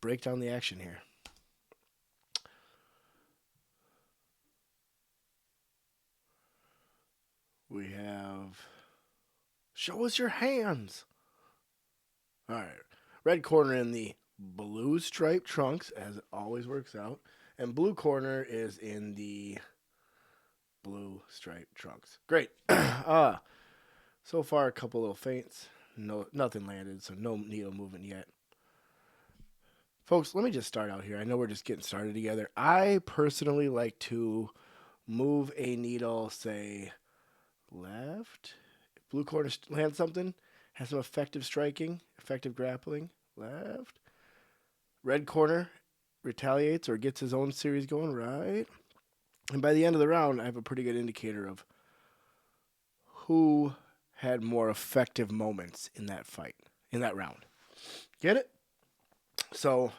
break down the action here. We have, show us your hands. All right. Red corner in the blue striped trunks, as it always works out. And blue corner is in the blue striped trunks. Great. So far, a couple little feints. No, nothing landed, so no needle movement yet. Folks, let me just start out here. I know we're just getting started together. I personally like to move a needle, say, left. If blue corner lands something, has some effective striking, effective grappling, left. Red corner retaliates or gets his own series going, right. And by the end of the round, I have a pretty good indicator of who had more effective moments in that fight, in that round. Get it? So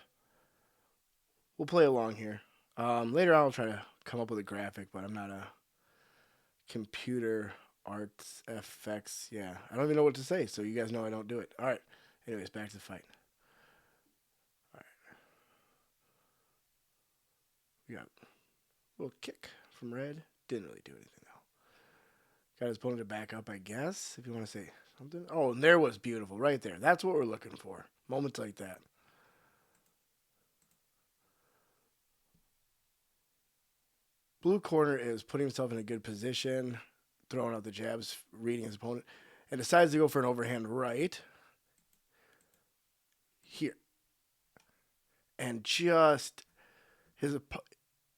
we'll play along here. Later on, I'll try to come up with a graphic, but I'm not a computer arts FX. Yeah, I don't even know what to say, so you guys know I don't do it. All right. Anyways, back to the fight. All right. We got a little kick from Red. Didn't really do anything, though. Got his opponent to back up, I guess, if you want to say something. Oh, and there was beautiful right there. That's what we're looking for. Moments like that. Blue corner is putting himself in a good position, throwing out the jabs, reading his opponent, and decides to go for an overhand right here. And just his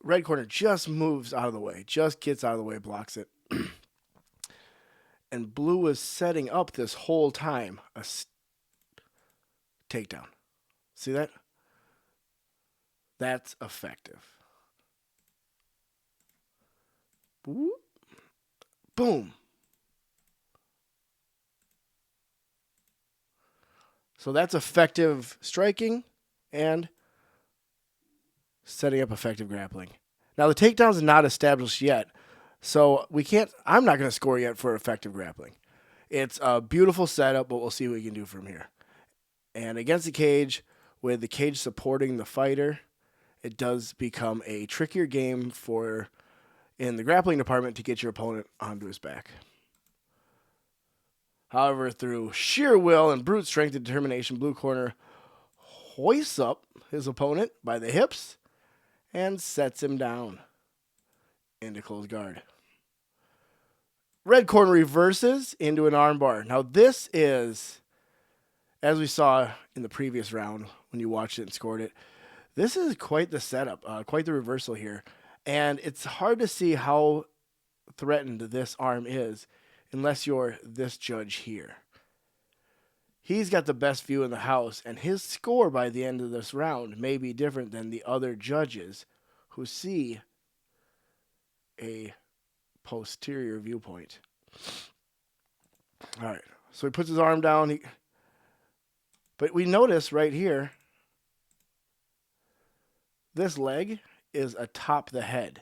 red corner just moves out of the way, just gets out of the way, blocks it. And blue was setting up this whole time a takedown. See that? That's effective. Boom. So that's effective striking and setting up effective grappling. Now the takedown is not established yet, so I'm not going to score yet for effective grappling. It's a beautiful setup, but we'll see what we can do from here. And against the cage, with the cage supporting the fighter, it does become a trickier game in the grappling department to get your opponent onto his back. However, through sheer will and brute strength and determination, blue corner hoists up his opponent by the hips and sets him down into close guard. Red corner reverses into an armbar. Now this is, as we saw in the previous round when you watched it and scored it, this is quite the setup, quite the reversal here. And it's hard to see how threatened this arm is unless you're this judge here. He's got the best view in the house, and his score by the end of this round may be different than the other judges who see a posterior viewpoint. All right, so he puts his arm down. But we notice right here, this leg is atop the head.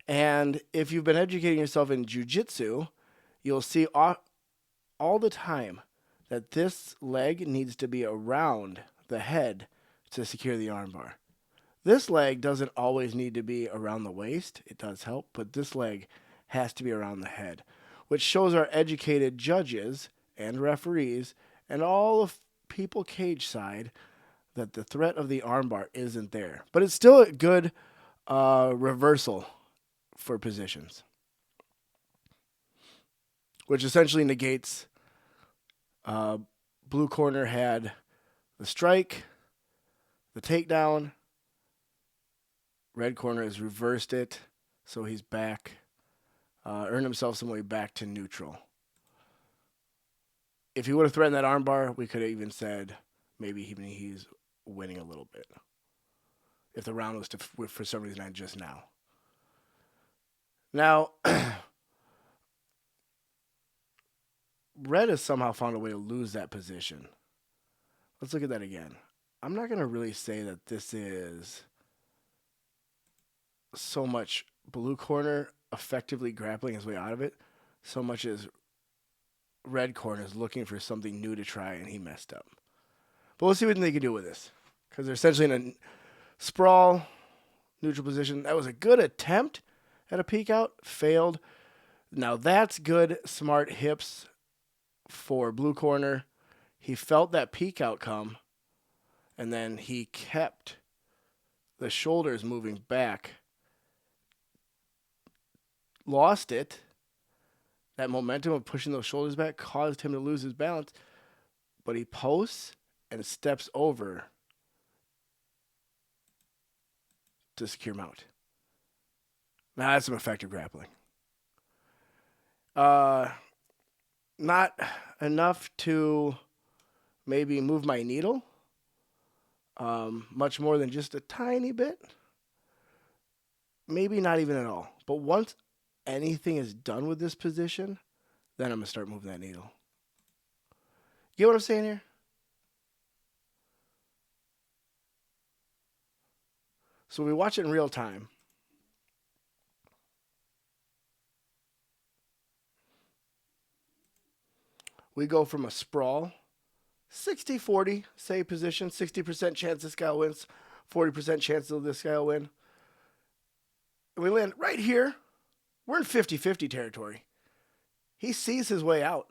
And if you've been educating yourself in jiu-jitsu, you'll see all the time that this leg needs to be around the head to secure the armbar. This leg doesn't always need to be around the waist. It does help, but this leg has to be around the head, which shows our educated judges and referees and all of people cage side that the threat of the armbar isn't there. But it's still a good reversal for positions, which essentially negates blue corner had the strike, the takedown. Red corner has reversed it, so he's back, earned himself some way back to neutral. If he would have threatened that armbar, we could have even said maybe he's winning a little bit. If the round was for some reason end just now. Now, Red has somehow found a way to lose that position. Let's look at that again. I'm not going to really say that this is so much blue corner effectively grappling his way out of it, so much as red corner is looking for something new to try, and he messed up. But we'll see what they can do with this. because they're essentially in a sprawl, neutral position. That was a good attempt at a peek out. Failed. Now that's good, smart hips for blue corner. He felt that peek out come, and then he kept the shoulders moving back. Lost it. That momentum of pushing those shoulders back caused him to lose his balance, but he posts and steps over to secure mount. Now that's some effective grappling. Not enough to maybe move my needle. Much more than just a tiny bit. Maybe not even at all. But once anything is done with this position, then I'm going to start moving that needle. You get what I'm saying here? So we watch it in real time. We go from a sprawl, 60-40, say position, 60% chance this guy wins, 40% chance that this guy will win. And we land right here. We're in 50-50 territory. He sees his way out.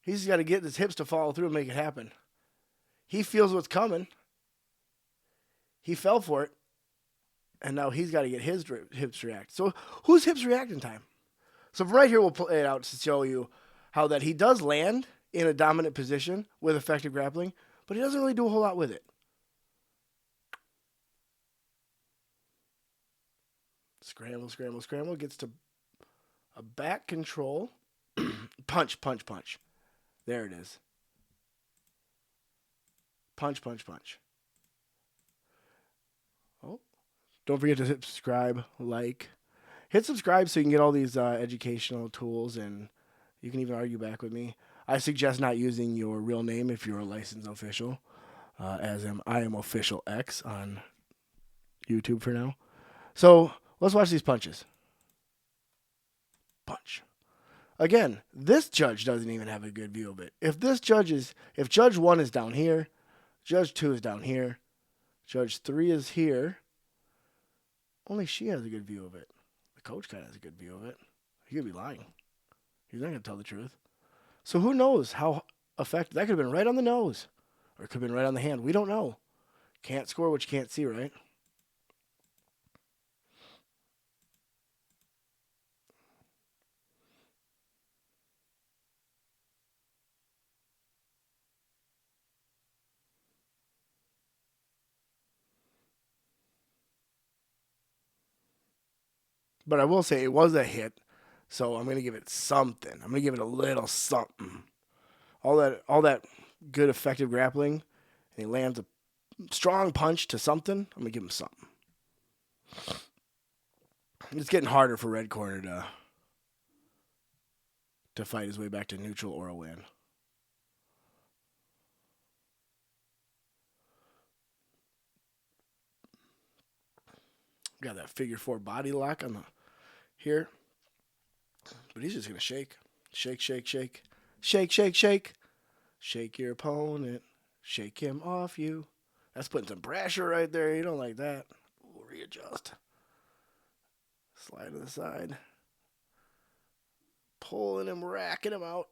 He's just got to get his hips to follow through and make it happen. He feels what's coming. He fell for it. And now he's got to get his hips react. So whose hips react in time? So from right here, we'll play it out to show you how that he does land in a dominant position with effective grappling, but he doesn't really do a whole lot with it. Scramble, scramble, scramble. Gets to a back control. Punch, punch, punch. There it is. Punch, punch, punch. Oh, don't forget to hit subscribe, like. Hit subscribe so you can get all these educational tools, and you can even argue back with me. I suggest not using your real name if you're a licensed official, I am Official X on YouTube for now. So let's watch these punches. Punch. Again, this judge doesn't even have a good view of it. If Judge 1 is down here, Judge 2 is down here, Judge 3 is here, only she has a good view of it. The coach kind of has a good view of it. He could be lying. He's not going to tell the truth. So who knows how effective. That could have been right on the nose. Or it could have been right on the hand. We don't know. Can't score what you can't see, right? But I will say it was a hit. So I'm going to give it something. I'm going to give it a little something. All that good effective grappling, and he lands a strong punch to something. I'm going to give him something. It's getting harder for Red Corner to fight his way back to neutral or a win. Got that figure 4 body lock on the here. But he's just going to shake. Shake, shake, shake. Shake, shake, shake. Shake your opponent. Shake him off you. That's putting some pressure right there. You don't like that. We'll readjust. Slide to the side. Pulling him, racking him out.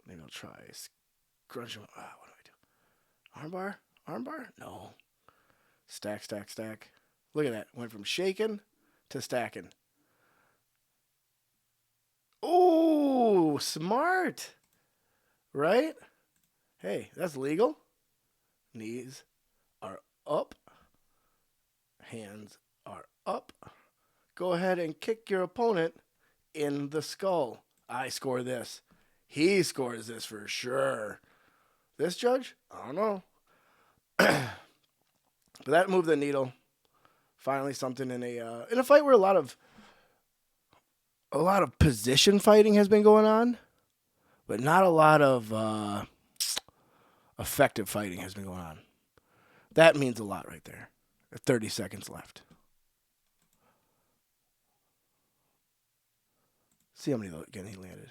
Maybe I'll try scrunch him. What do I do? Armbar? Armbar? No. Stack, stack, stack. Look at that. Went from shaking to stacking. Oh, smart. Right? Hey, that's legal. Knees are up. Hands are up. Go ahead and kick your opponent in the skull. I score this. He scores this for sure. This judge? I don't know. But that moved the needle. Finally, something in a fight where a lot of position fighting has been going on, but not a lot of effective fighting has been going on. That means a lot right there. 30 seconds left. See how many again he landed.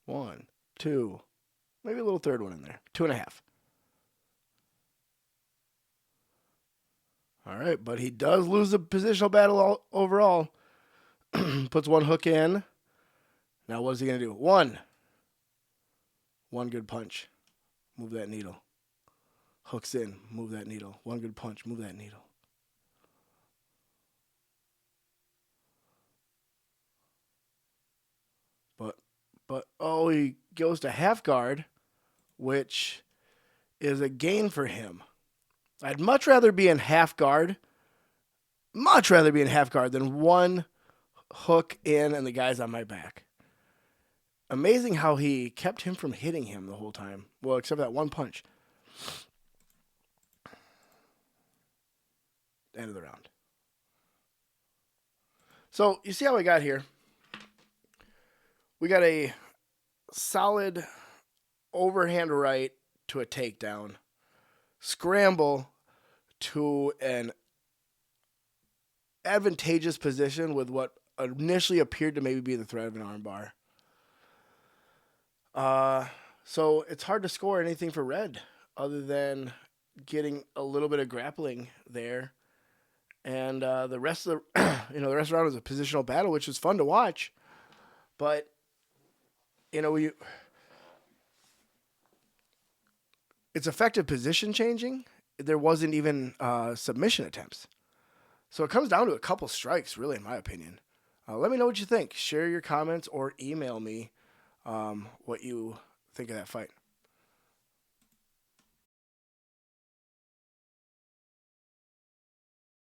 1, 2, maybe a little third one in there. 2.5. All right, but he does lose the positional battle overall. Puts one hook in. Now what is he going to do? One good punch. Move that needle. Hooks in. Move that needle. One good punch. Move that needle. But he goes to half guard, which is a gain for him. I'd much rather be in half guard. Much rather be in half guard than one hook in and the guy's on my back. Amazing how he kept him from hitting him the whole time. Well, except for that one punch. End of the round. So, you see how we got here? We got a solid overhand right to a takedown. Scramble to an advantageous position with what initially appeared to maybe be the threat of an armbar. So it's hard to score anything for Red other than getting a little bit of grappling there. And the rest of the the rest of the round was a positional battle, which was fun to watch. But it's effective position changing. There wasn't even submission attempts. So it comes down to a couple strikes, really, in my opinion. Let me know what you think. Share your comments or email me what you think of that fight.